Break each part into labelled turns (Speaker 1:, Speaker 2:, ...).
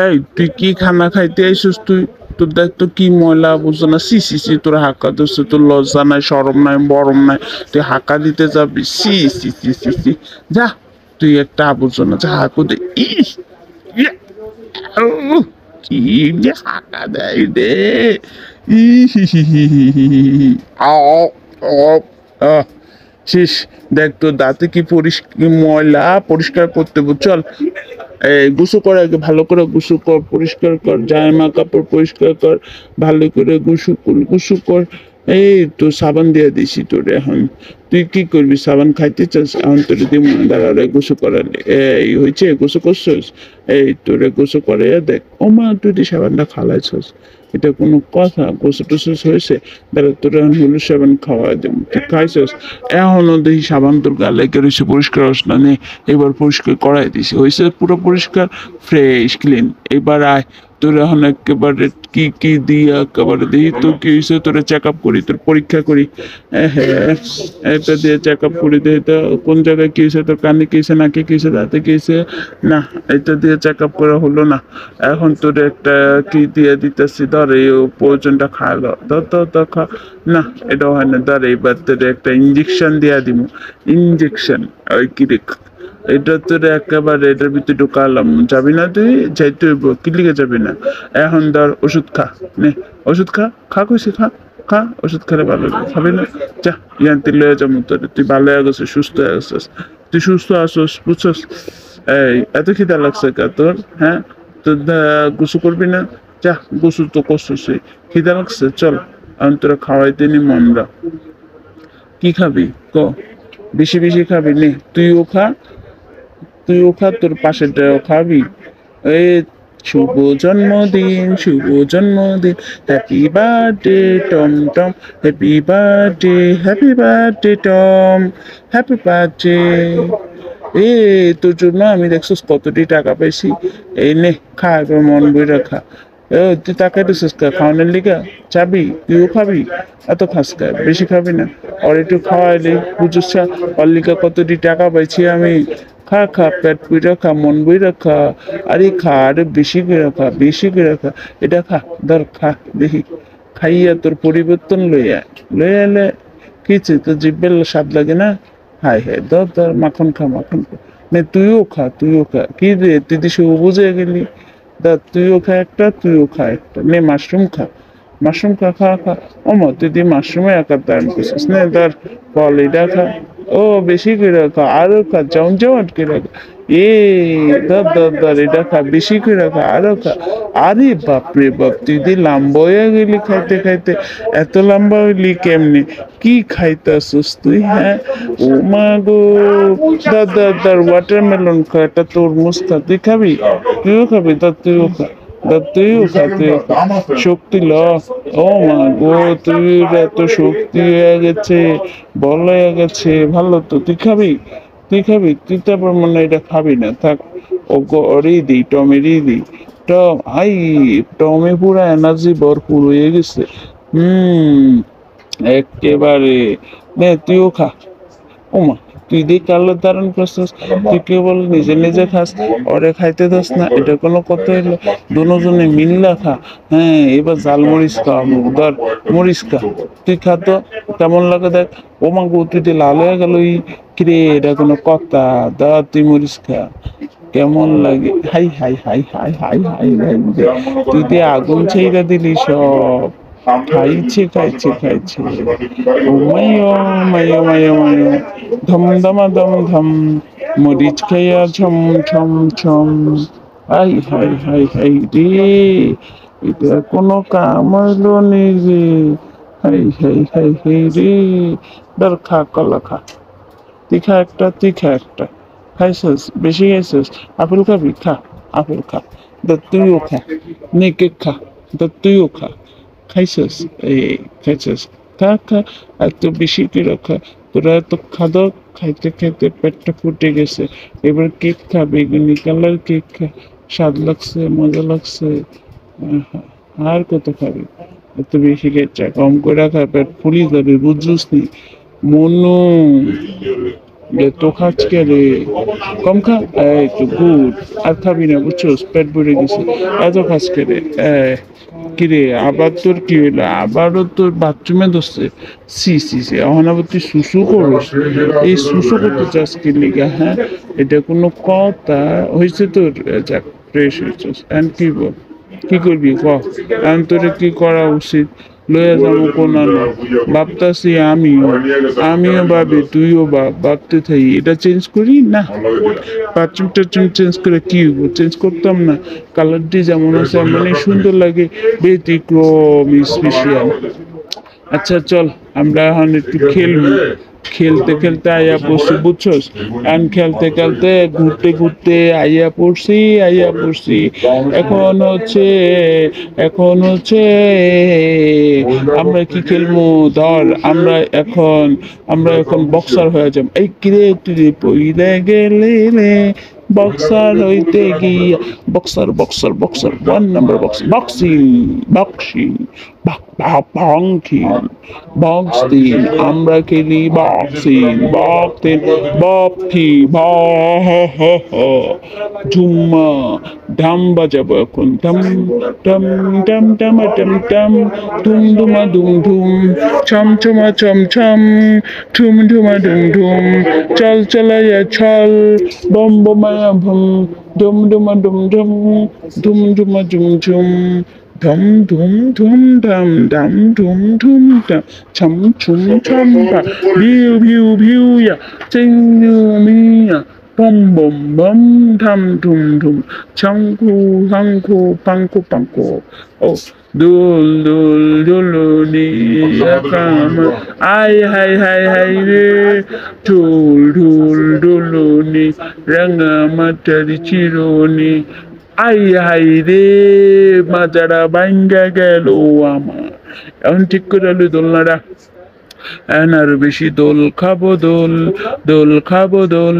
Speaker 1: এই তুই কি খানা খাইতে আইসিস তুই? তোর দেখ তো কি ময়লা আবর্জনা, সি সি সি, তোর হাঁকা দিচ্ছে, তোর লজ্জা নাই, শরম নাই, বরম নাই, তুই হাঁকা দিতে যাবি? সি সি সি সি সি, যা, তুই একটা আবর্জনা, যা হাঁকু দে। ইস, ইয়া, আউ, কি যে হাঁকা দেয় রে, ই হি হি হি হি হি হি হি। আও, আও, আহ, শেষ। দেখ তোর দাঁতে কি পরিষ্কার, ময়লা পরিষ্কার করতে হবে। চল, এই গোসল কর, আগে ভালো করে গোসল কর, পরিষ্কার কর, জামা কাপড় পরিষ্কার কর, ভালো করে গোসল কর। এই তো সাবান দিয়ে দিছি তোর এখন। তুই কি করবি? সাবান খাইতে চাস? এখন তোর দিম, দাঁড়ালে গোসল করালে। এই হয়েছে, গোসল করছস? এই তোরে গোসল করে দেখ। ও মা, তুই দি সাবানটা খালাইছস, এটা কোনো কথা? গোসল টোসল হয়েছে? দাঁড়া, তোর এখন হলুদ সাবান খাওয়াই দেব, তুই খাইছস? এখনো দেখি সাবান তোর গালে রয়েছে, পরিষ্কার হস না নে। এবার পরিষ্কার করাই দিছি, হয়েছে পুরো পরিষ্কার, ফ্রেশ ক্লিন। এবার আয়, তোর এখন একেবারে কি কি দিয়া একেবারে দেখি তো কি হয়েছে, তোরে চেক আপ করি, তোর পরীক্ষা করি। হ্যাঁ, এটা দিয়ে চেক আপ করি, দেখি তো কোন জায়গায় কি হয়েছে, তোর কানে কি হয়েছে, নাকে কি হয়েছে, দাঁতে কি হয়েছে। না, এটা দিয়ে চেক আপ করা হলো না। এখন তোর একটা কি দিয়ে দিতেছি, ধর এই প্রয়োজনটা খা, ধর ধর ধর খা। না, এটা হয় না, ধর এইবার তোর একটা ইঞ্জেকশন দিয়া দিব। ইঞ্জেকশন, ওই কি রে, এটা তোর একেবারে এটার ভিতরে ঢুকালাম, যাবি না তুই? যাইতে হইব, কি লিগে যাবি না? এখন ধর ওষুধ খা, নে ওষুধ খা, খা কইছি খা, খা ওষুধ খেলে ভালো হবে, খাবি না? যা, ইয়ান তুই লয়ে যাবো তোর, তুই ভালো হয়ে গেছিস, সুস্থ হয়ে গেছিস, তুই সুস্থ আসস, বুঝছস? এই এত খিদা লাগছে কা তোর? হ্যাঁ, তোর গোসল করবি না? যা, গোসল তো করছিস, খিদা লাগছে, চল এখন তোরা খাওয়াইতে নি আমরা। কি খাবি ক? বেশি বেশি খাবি নে, তুইও খা, তোর পাশেরটাও খাবি। এই, শুভ জন্মদিন, শুভ জন্মদিন, happy birthday Tom Tom, happy birthday Tom, happy birthday. এ, তোর জন্য আমি দেখছিস কতটি টাকা পাইছি। এই নে, খা, এবার মন বইরা খা। ও, তুই তাকাই দিছিস কা খাওয়ানোর লিগা? চাবি, তুইও খাবি? এত খাস কা, বেশি খাবি না? আর একটু খাওয়াইলে বুঝছিস, ওর লিগা কতটি টাকা পাইছি আমি। খা খা, পেট পুইরা খা, মন বইরা খা। আরে খা, আরে বেশি করে খা, বেশি করে খা। এটা খা, ধর খা, দেখি খাইয়া তোর পরিবর্তন লইয়া এলে কিছু তো জিব্বের স্বাদ লাগে না? হাই হাই, ধর ধর, মাখন খা, মাখন খা। নে, তুইও খা, তুইও খা। কি রে, তুই দিশে বুঝে গেলি? ধর, তুইও খা একটা, তুইও খা একটা। নে, মাশরুম খা, মাশরুম খা, খা খা। ও মা, তুই দি মাশরুমে একার দাম করছিস, নে ধর, বল এটা খা। ও, বেশি করে খা, আরো খা, জমজমাট করে খা। এ, ধর ধর ধর, এটা খা, বেশি করে খা, আরো খা। আরে বাপ রে বাপ, তুই দি লম্বা হয়ে গেলি খাইতে খাইতে। এত লম্বা হইলি কেমনে? কি খাইতাছিস তুই? হ্যাঁ, ও মা গো, ধর ধর ধর, ওয়াটারমেলন খা, একটা তরমুজ খা। তুই খাবি? তুইও খাবি? ধর, তুইও খা, ধর, তুইও খা, তুইও খা। শক্তি ল। ও মা গো, তুই এত শক্তি হয়ে গেছে, বল হয়ে গেছে, ভালো তো। তুই খাবি? তুই খাবি? তুই তারপর মনে হয় এটা খাবি না, থাক। ও গো, ওরেই দিই, টমেরই দিই। টম, আই, টমে পুরো এনার্জি ভরপুর হয়ে গেছে। হুম, একেবারে। নে, তুইও খা। ওমা, তুই দিয়ে কালো ধারণ করছিস, তুই কেবল নিজে নিজে খাস, ওরে খাইতে দাস না, এটা কোনো কথা হইলো? দুজনে মিল্লা খা। হ্যাঁ, এবার জাল মরিচ খা, ধর মরিচ খা। তুই খা তো, কেমন লাগে দেখ। ও মা গো, তুই দিয়ে লাল হয়ে গেল, কিরে, এটা কোনো কথা? ধর, তুই মরিচ খা, কেমন লাগে? High high high high high high high, তুই দিয়ে আগুন ছেইরা দিলি সব। খাইছে খাইছে খাইছে, ও মাইও মাইও মাইও মাইও, ধম ধমা ধম ধম, মরিচ খাইয়া ঝম ঝম ঝম। হাই হাই হাই হাই রে, এটা কোনো কাম হইলো নি রে। হাই হাই হাই হাই রে, ধর খা, কলা খা। তুই খা একটা, তুই খা একটা। খাইছিস? বেশি খাইছিস? আপেল খাবি? খা, আপেল খা। ধর, তুইও খা। নে, কেক খা। ধর, তুইও খা। খাইছিস? এই, খাইছিস? খা খা, এত বেশি করে খা। তোরা এত খাদক, খাইতে খাইতে পেটটা ফুটে গেছে। এবার কেক খা, বেগুনি কালার কেক খা। স্বাদ লাগছে, মজা লাগছে। আহা, আর কত খাবি? এত বেশি খেয়েছে, কম করে খা, পেট ফুলি যাবে, বুঝছিস নি? মনু, তো খাচ্ছ কে রে? কম খা, এই তো গুড। আর খাবি না বুঝছোস, পেট ভরে গেছে। এত খাস কে রে? কিরে আবার তোর কি হইলো? আবারও তোর বাথরুমে ধরছে? সি সি সি, এখন আবার তুই শুশু করস? এই শুশু করতে চাস কি লিগা, হ্যাঁ? এটা কোনো কথা হয়েছে তোর? যাক, ফ্রেশ হয়েছিস। এখন কি বল, কি করবি ক? এখন তোর কি করা উচিত? লইয়া যাবো কোন আলো? ভাবতাছি আমিও ভাবি, তুইও ভাবতে থাকি, এটা চেঞ্জ করি না। বাথরুম টাথরুম চেঞ্জ করে কি হইব? চেঞ্জ করতাম না? কালারটি যেমন আছে এমনই সুন্দর লাগে, ব্যতিক্রম স্পেশাল। আচ্ছা চল, আমরা এখন একটু খেলবো। খেলতে খেলতে আইয়া পড়ছি বুঝছস? এখন খেলতে খেলতে ঘুরতে ঘুরতে আইয়া পড়ছি। এখন হচ্ছে এখন হচ্ছে আমরা কি খেলবো? ধর আমরা এখন বক্সার হয়ে যাব। এই কিরে তুই পইলে গেলে রে, বক্সার হইতে গিয়া। বক্সার 1 নাম্বার বক্সিং বক্সিং আমরা খেলি বক্সিং বক্সি ঝুম্মা ঢাম বাজাবো এখন, ঢাম ঢাম ঢাম ঢামা ঢাম ঢাম, ধুম ধুমা ধুম ধুম, ছম ছমা ছম ছম, ঠুম ঠুমা ঢুম ঢুম, চল চলাইয়া ছল, বম বোমায়া ভুম, ডুম ডুমা ডুম ডুম, ধুম ধুমা ঝুম ঝুম, ধম ধুম ধুম ধাম ধাম ধুম ধুম ধাম, ছম ছুম ছম পা, ভিউ ভিউ ভিউ ইয়া, চিংু মিয়া, বম বম বম, ধাম ধুম ধুম, শঙ্কু শঙ্কু পাঙ্কু পাঙ্কু। ও দোল দোল দোলনি একাম, হাই রে, ঢোল ঢোল দোলনি, রাঙা মাটার চিরনি, হাই রে, মাজারা ভাঙ্গা গেল আমার। এখন ঠিক করে আলু দোলনাটা। আর বেশি দোল খাবো দোল খাবো দোল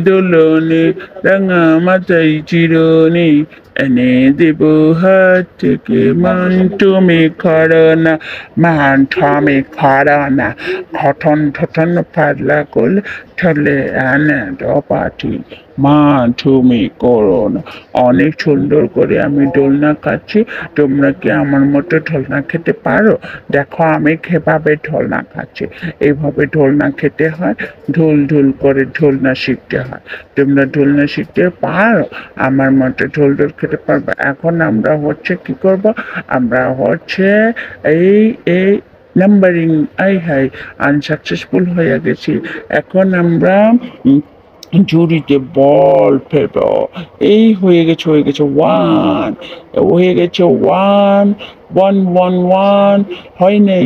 Speaker 1: দোলনে, রাঙা মাথায় চিরনি, এনে দেব হাত থেকে, মান তুমি খরো না, ঠঠন ঠঠন পাতলা করলে ঠলে আনে পাঠি, মা তুমি করো না। অনেক সুন্দর করে আমি দোলনা খাচ্ছি। তোমরা কি আমার মতো ঢোলনা খেতে পারো? দেখো আমি কিভাবে ঢোলনা খাচ্ছি। এইভাবে ঢোলনা খেতে হয়, ঢোল ঢোল করে ঢোলনা শিখতে হয়। তোমরা ঢোলনা শিখতে পারো? আমার মতো ঢোল ঢোল খেতে পারবে? এখন আমরা হচ্ছে কি করব? আমরা হচ্ছে এই এই নাম্বারিং, হাই আনসাকসেসফুল হয়ে গেছি। এখন আমরা ঝুড়িতে বল ফেলব। এই হয়ে গেছে ওয়ান, ওয়ান। হয় নাই।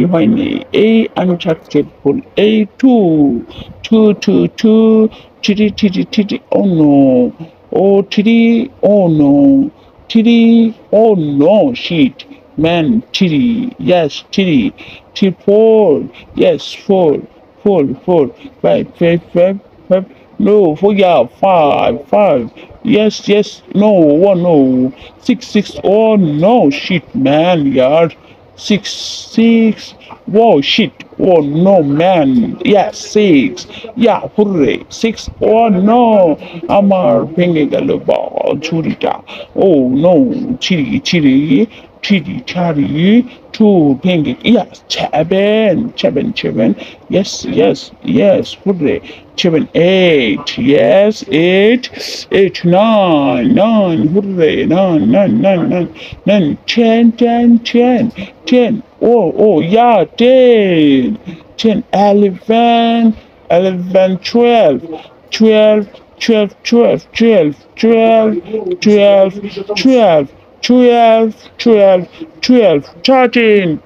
Speaker 1: এই আনসাকসেসফুল। এই two, two, three, oh no, three, oh no, three, oh no, shit man, three, yes, three, four, yes, four, five, no, four, yeah, five, yes, no, one, no, six, oh no, shit, man, yeah, six, whoa, shit, oh no, man, yeah, six, yeah, hooray, six, oh no, আমার ভেঙে গেল ঝুড়িটা, oh no, ছিড়ি, ছাড়ি, two, ভেঙে, yeah, seven, yes, hooray, 7, 8, yes, eight, nine, hooray, nine, 10, oh, yeah, 10, 11, 12,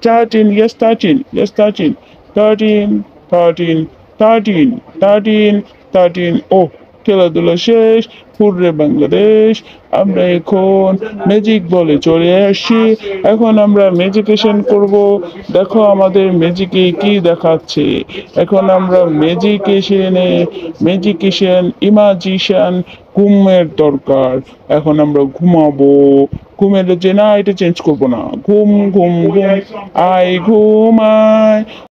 Speaker 1: 13, yes, 13, ও খেলাধুলা শেষ, hurray Bangladesh. আমরা এখন ম্যাজিক বলে চলে আসছি। এখন আমরা ম্যাজিকেশন করব। দেখো আমাদের ম্যাজিকে কি দেখাচ্ছে। এখন আমরা ইমাজিশন ঘুমের দরকার। এখন আমরা ঘুমাবো। ঘুমের যে না, এটা চেঞ্জ করবো না। ঘুম, আই ঘুমাই।